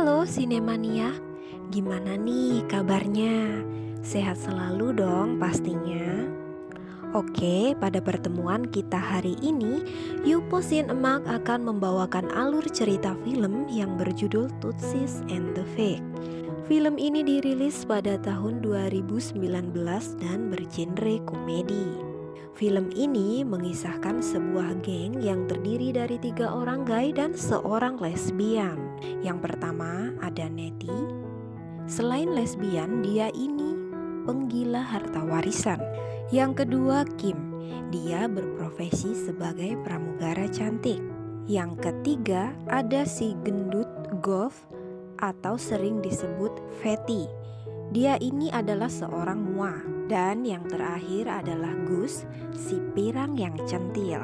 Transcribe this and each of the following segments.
Halo Sinemania, gimana nih kabarnya? Sehat selalu dong pastinya. Oke, pada pertemuan kita hari ini, Yupo Emak akan membawakan alur cerita film yang berjudul Tutsis and the Fake. Film ini dirilis pada tahun 2019 dan bergenre komedi. Film ini mengisahkan sebuah geng yang terdiri dari 3 orang gay dan seorang lesbian. Yang pertama ada Nettie. Selain lesbian, dia ini penggila harta warisan. Yang kedua Kim, dia berprofesi sebagai pramugara cantik. Yang ketiga ada si gendut Golf atau sering disebut Fatty. Dia ini adalah seorang mua. Dan yang terakhir adalah Gus, si pirang yang centil.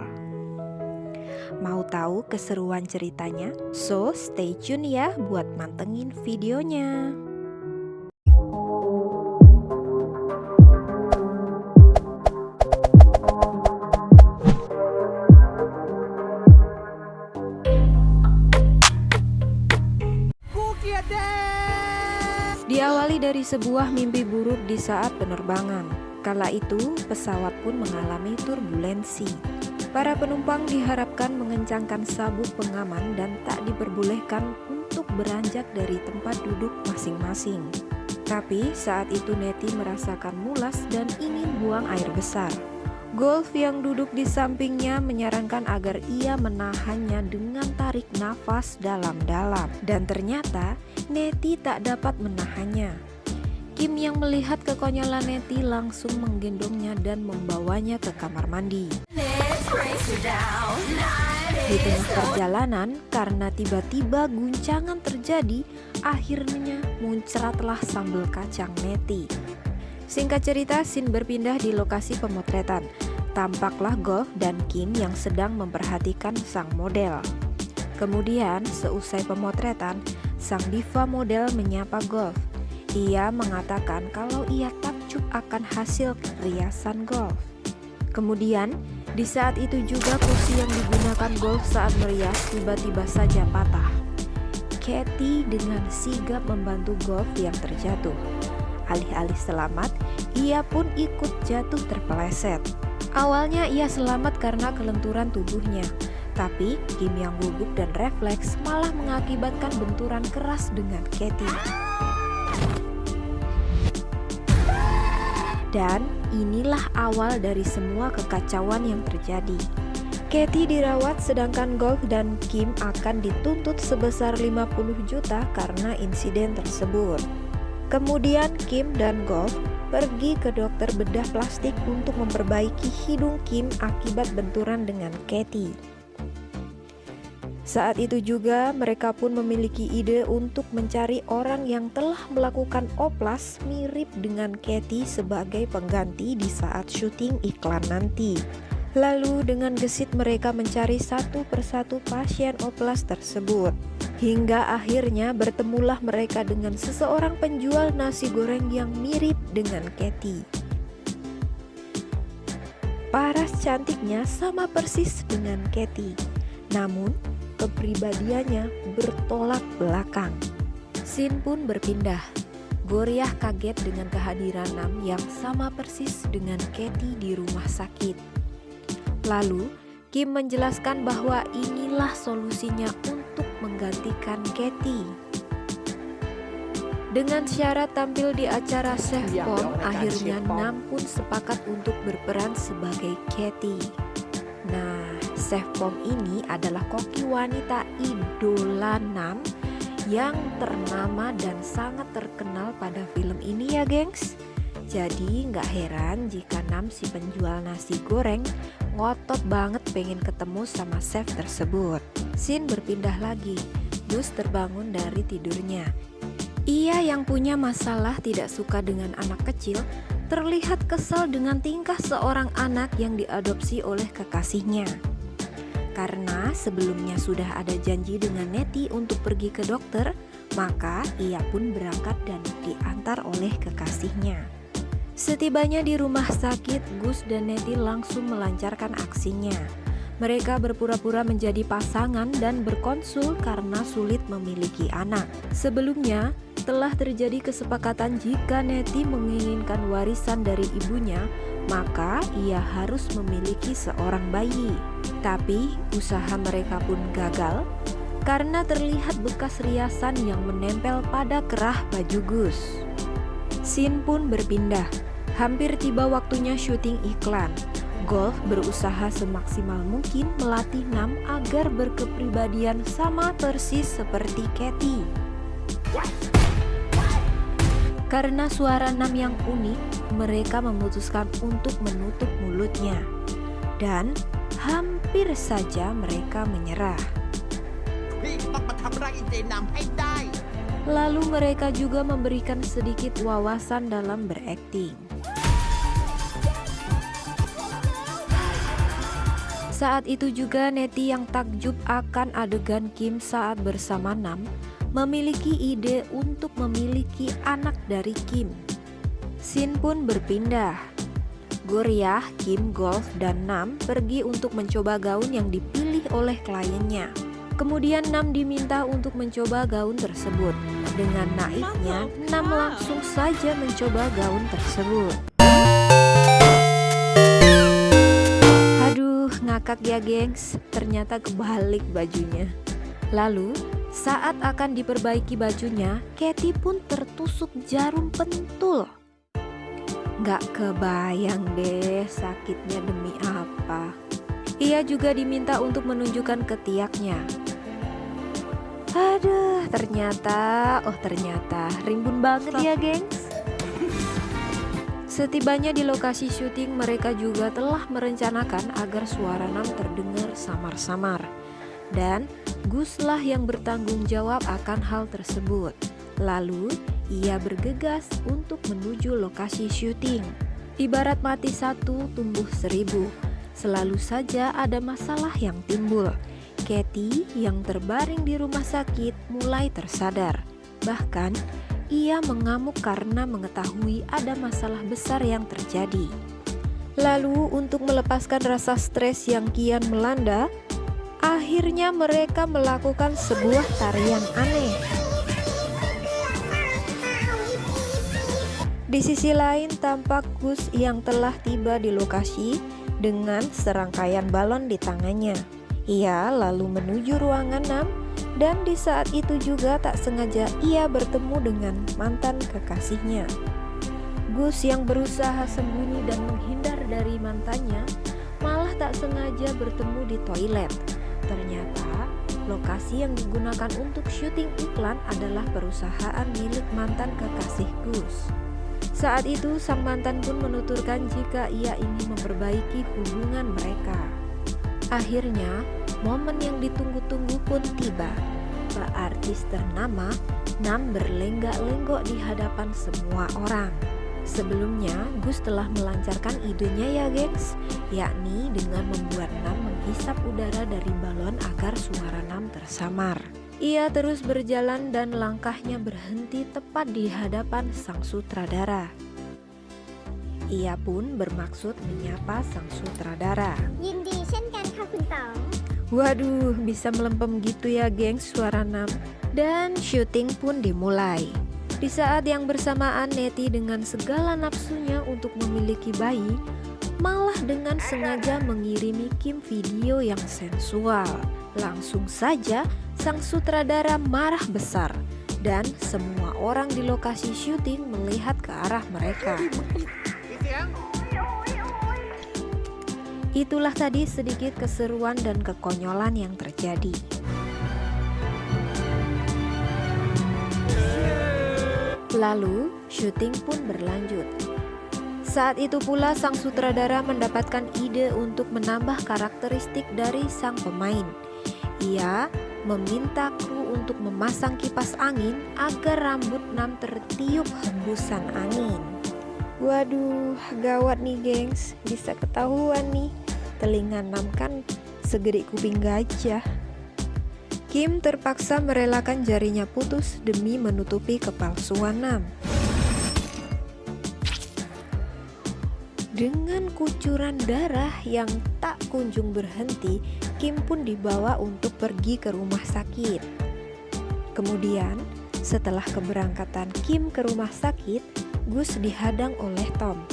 Mau tahu keseruan ceritanya? So stay tune ya buat mantengin videonya. Diawali dari sebuah mimpi buruk di saat penerbangan. Kala itu, pesawat pun mengalami turbulensi. Para penumpang diharapkan mengencangkan sabuk pengaman dan tak diperbolehkan untuk beranjak dari tempat duduk masing-masing. Tapi saat itu Nettie merasakan mulas dan ingin buang air besar. Golf yang duduk di sampingnya menyarankan agar ia menahannya dengan tarik nafas dalam-dalam. Dan ternyata Nettie tak dapat menahannya. Kim yang melihat kekonyolan Nettie langsung menggendongnya dan membawanya ke kamar mandi. Di tengah perjalanan, karena tiba-tiba guncangan terjadi, akhirnya muncratlah sambal kacang Nettie. Singkat cerita, scene berpindah di lokasi pemotretan. Tampaklah Golf dan Kim yang sedang memperhatikan sang model. Kemudian, seusai pemotretan, sang diva model menyapa Golf. Ia mengatakan kalau ia takjub akan hasil riasan Golf. Kemudian, di saat itu juga kursi yang digunakan Golf saat merias tiba-tiba saja patah. Katie dengan sigap membantu Golf yang terjatuh. Alih-alih selamat, ia pun ikut jatuh terpeleset. Awalnya ia selamat karena kelenturan tubuhnya, tapi Kim yang gugup dan refleks malah mengakibatkan benturan keras dengan Katie. Dan inilah awal dari semua kekacauan yang terjadi. Katie dirawat sedangkan Golf dan Kim akan dituntut sebesar 50 juta karena insiden tersebut. Kemudian Kim dan Golf pergi ke dokter bedah plastik untuk memperbaiki hidung Kim akibat benturan dengan Katie. Saat itu juga mereka pun memiliki ide untuk mencari orang yang telah melakukan oplas mirip dengan Katie sebagai pengganti di saat syuting iklan nanti. Lalu dengan gesit mereka mencari satu persatu pasien oplas tersebut. Hingga akhirnya bertemulah mereka dengan seseorang penjual nasi goreng yang mirip dengan Katie. Paras cantiknya sama persis dengan Katie, namun kepribadiannya bertolak belakang. Scene pun berpindah. Goriah kaget dengan kehadiran Nam yang sama persis dengan Katie di rumah sakit. Lalu Kim menjelaskan bahwa inilah solusinya untuk menggantikan Katie. Dengan syarat tampil di acara Chef Pom, akhirnya Nam pun sepakat untuk berperan sebagai Katie. Nah, Chef Pom ini adalah koki wanita idola Nam yang ternama dan sangat terkenal pada film ini ya gengs. Jadi nggak heran jika Nam si penjual nasi goreng ngotot banget pengen ketemu sama chef tersebut. Scene berpindah lagi. Gus terbangun dari tidurnya. Ia yang punya masalah tidak suka dengan anak kecil terlihat kesal dengan tingkah seorang anak yang diadopsi oleh kekasihnya. Karena sebelumnya sudah ada janji dengan Nettie untuk pergi ke dokter, maka ia pun berangkat dan diantar oleh kekasihnya. Setibanya di rumah sakit, Gus dan Nettie langsung melancarkan aksinya. Mereka berpura-pura menjadi pasangan dan berkonsul karena sulit memiliki anak. Sebelumnya, telah terjadi kesepakatan jika Nettie menginginkan warisan dari ibunya, maka ia harus memiliki seorang bayi. Tapi usaha mereka pun gagal karena terlihat bekas riasan yang menempel pada kerah baju Gus. Scene pun berpindah. Hampir tiba waktunya syuting iklan. Golf berusaha semaksimal mungkin melatih Nam agar berkepribadian sama persis seperti Katie. Karena suara Nam yang unik, mereka memutuskan untuk menutup mulutnya. Dan hampir saja mereka menyerah. Lalu mereka juga memberikan sedikit wawasan dalam berakting. Saat itu juga Nettie yang takjub akan adegan Kim saat bersama Nam memiliki ide untuk memiliki anak dari Kim. Scene pun berpindah. Goryah, Kim, Golf, dan Nam pergi untuk mencoba gaun yang dipilih oleh kliennya. Kemudian Nam diminta untuk mencoba gaun tersebut. Dengan naifnya, Nam langsung saja mencoba gaun tersebut. Aduh, ngakak ya gengs, ternyata kebalik bajunya. Lalu, saat akan diperbaiki bajunya, Katie pun tertusuk jarum pentul. Gak kebayang deh sakitnya demi apa. Ia juga diminta untuk menunjukkan ketiaknya. Aduh, ternyata rimbun banget ya gengs. Setibanya di lokasi syuting, mereka juga telah merencanakan agar suara Nam terdengar samar-samar. Dan Gus lah yang bertanggung jawab akan hal tersebut. Lalu, ia bergegas untuk menuju lokasi syuting. Ibarat mati satu, tumbuh seribu. Selalu saja ada masalah yang timbul. Katie yang terbaring di rumah sakit mulai tersadar. Bahkan, ia mengamuk karena mengetahui ada masalah besar yang terjadi. Lalu, untuk melepaskan rasa stres yang kian melanda, akhirnya mereka melakukan sebuah tarian aneh. Di sisi lain, tampak Gus yang telah tiba di lokasi dengan serangkaian balon di tangannya. Ia lalu menuju ruangan Nam, dan di saat itu juga tak sengaja ia bertemu dengan mantan kekasihnya. Gus yang berusaha sembunyi dan menghindar dari mantannya malah tak sengaja bertemu di toilet. Ternyata lokasi yang digunakan untuk syuting iklan adalah perusahaan milik mantan kekasih Gus. Saat itu sang mantan pun menuturkan jika ia ingin memperbaiki hubungan mereka. Akhirnya, momen yang ditunggu-tunggu pun tiba. Pak artis ternama Nam berlenggak-lenggok di hadapan semua orang. Sebelumnya, Gus telah melancarkan idenya ya gengs, yakni dengan membuat Nam menghisap udara dari balon agar suara Nam tersamar. Ia terus berjalan dan langkahnya berhenti tepat di hadapan sang sutradara. Ia pun bermaksud menyapa sang sutradara. Waduh, bisa melempem gitu ya gengs suara Nam. Dan syuting pun dimulai. Di saat yang bersamaan, Nettie dengan segala nafsunya untuk memiliki bayi, malah dengan sengaja mengirimi Kim video yang sensual. Langsung saja sang sutradara marah besar, dan semua orang di lokasi syuting melihat ke arah mereka. Itulah tadi sedikit keseruan dan kekonyolan yang terjadi. Lalu, syuting pun berlanjut. Saat itu pula sang sutradara mendapatkan ide untuk menambah karakteristik dari sang pemain. Ia meminta kru untuk memasang kipas angin agar rambut Nam tertiup hembusan angin. Waduh, gawat nih gengs, bisa ketahuan nih. Telinga Nam kan segede kuping gajah. Kim terpaksa merelakan jarinya putus demi menutupi kepalsuan Nam. Dengan kucuran darah yang tak kunjung berhenti, Kim pun dibawa untuk pergi ke rumah sakit. Kemudian, setelah keberangkatan Kim ke rumah sakit, Gus dihadang oleh Tom.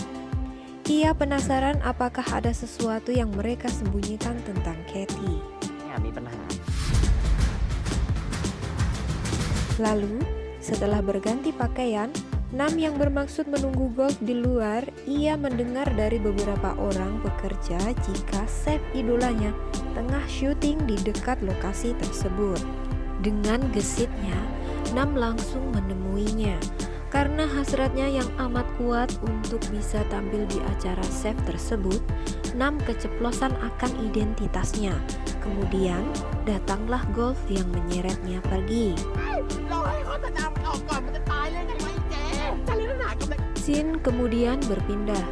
Ia penasaran apakah ada sesuatu yang mereka sembunyikan tentang Katie. Lalu, setelah berganti pakaian, Nam yang bermaksud menunggu golf di luar, ia mendengar dari beberapa orang pekerja jika chef idolanya tengah syuting di dekat lokasi tersebut. Dengan gesitnya, Nam langsung menemuinya. Karena hasratnya yang amat kuat untuk bisa tampil di acara chef tersebut, Nam keceplosan akan identitasnya. Kemudian, datanglah golf yang menyeretnya pergi. Scene kemudian berpindah.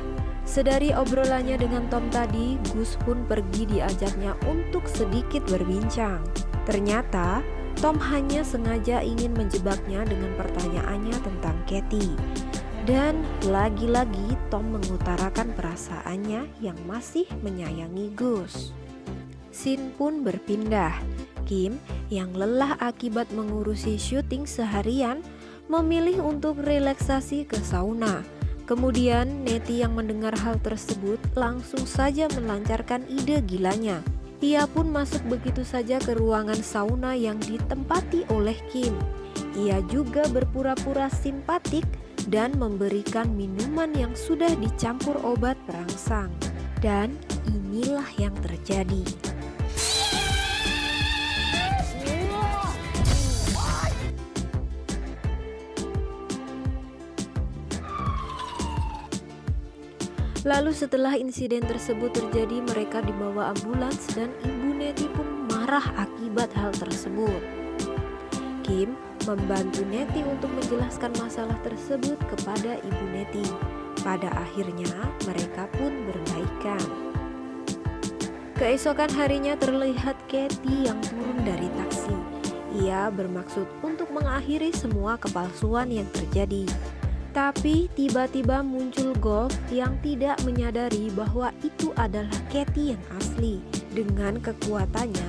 Sedari obrolannya dengan Tom tadi, Gus pun pergi diajaknya untuk sedikit berbincang. Ternyata, Tom hanya sengaja ingin menjebaknya dengan pertanyaannya tentang Katie. Dan lagi-lagi Tom mengutarakan perasaannya yang masih menyayangi Gus. Scene pun berpindah. Kim yang lelah akibat mengurusi syuting seharian memilih untuk relaksasi ke sauna. Kemudian Nettie yang mendengar hal tersebut langsung saja melancarkan ide gilanya. Ia pun masuk begitu saja ke ruangan sauna yang ditempati oleh Kim. Ia juga berpura-pura simpatik dan memberikan minuman yang sudah dicampur obat perangsang. Dan inilah yang terjadi. Lalu setelah insiden tersebut terjadi, mereka dibawa ambulans dan ibu Nettie pun marah akibat hal tersebut. Kim membantu Nettie untuk menjelaskan masalah tersebut kepada ibu Nettie. Pada akhirnya mereka pun berbaikan. Keesokan harinya terlihat Katie yang turun dari taksi. Ia bermaksud untuk mengakhiri semua kepalsuan yang terjadi. Tapi tiba-tiba muncul Golf yang tidak menyadari bahwa itu adalah Katie yang asli. Dengan kekuatannya,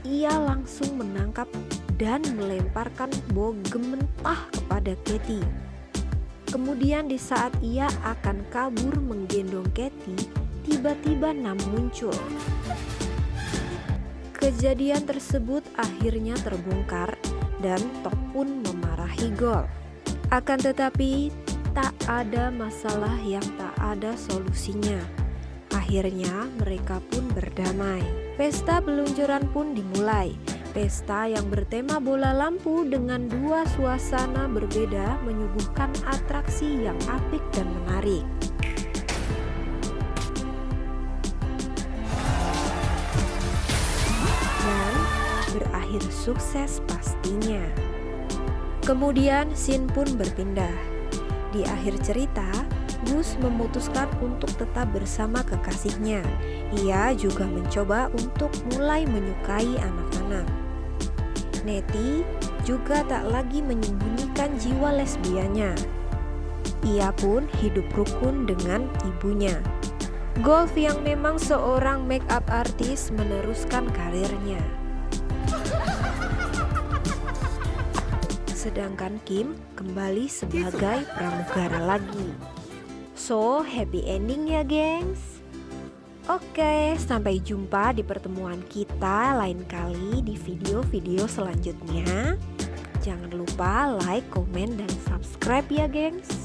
ia langsung menangkap dan melemparkan bogem mentah kepada Katie. Kemudian di saat ia akan kabur menggendong Katie, tiba-tiba Nam muncul. Kejadian tersebut akhirnya terbongkar dan Top pun memarahi Golf. Akan tetapi tak ada masalah yang tak ada solusinya. Akhirnya mereka pun berdamai. Pesta peluncuran pun dimulai. Pesta yang bertema bola lampu dengan dua suasana berbeda menyuguhkan atraksi yang apik dan menarik. Dan berakhir sukses pastinya. Kemudian scene pun berpindah. Di akhir cerita, Gus memutuskan untuk tetap bersama kekasihnya. Ia juga mencoba untuk mulai menyukai anak-anak. Nettie juga tak lagi menyembunyikan jiwa lesbianya. Ia pun hidup rukun dengan ibunya. Golf yang memang seorang make up artist meneruskan karirnya. Sedangkan Kim kembali sebagai pramugara lagi. So, happy ending ya gengs. Oke, sampai jumpa di pertemuan kita lain kali di video-video selanjutnya. Jangan lupa like, komen, dan subscribe ya gengs.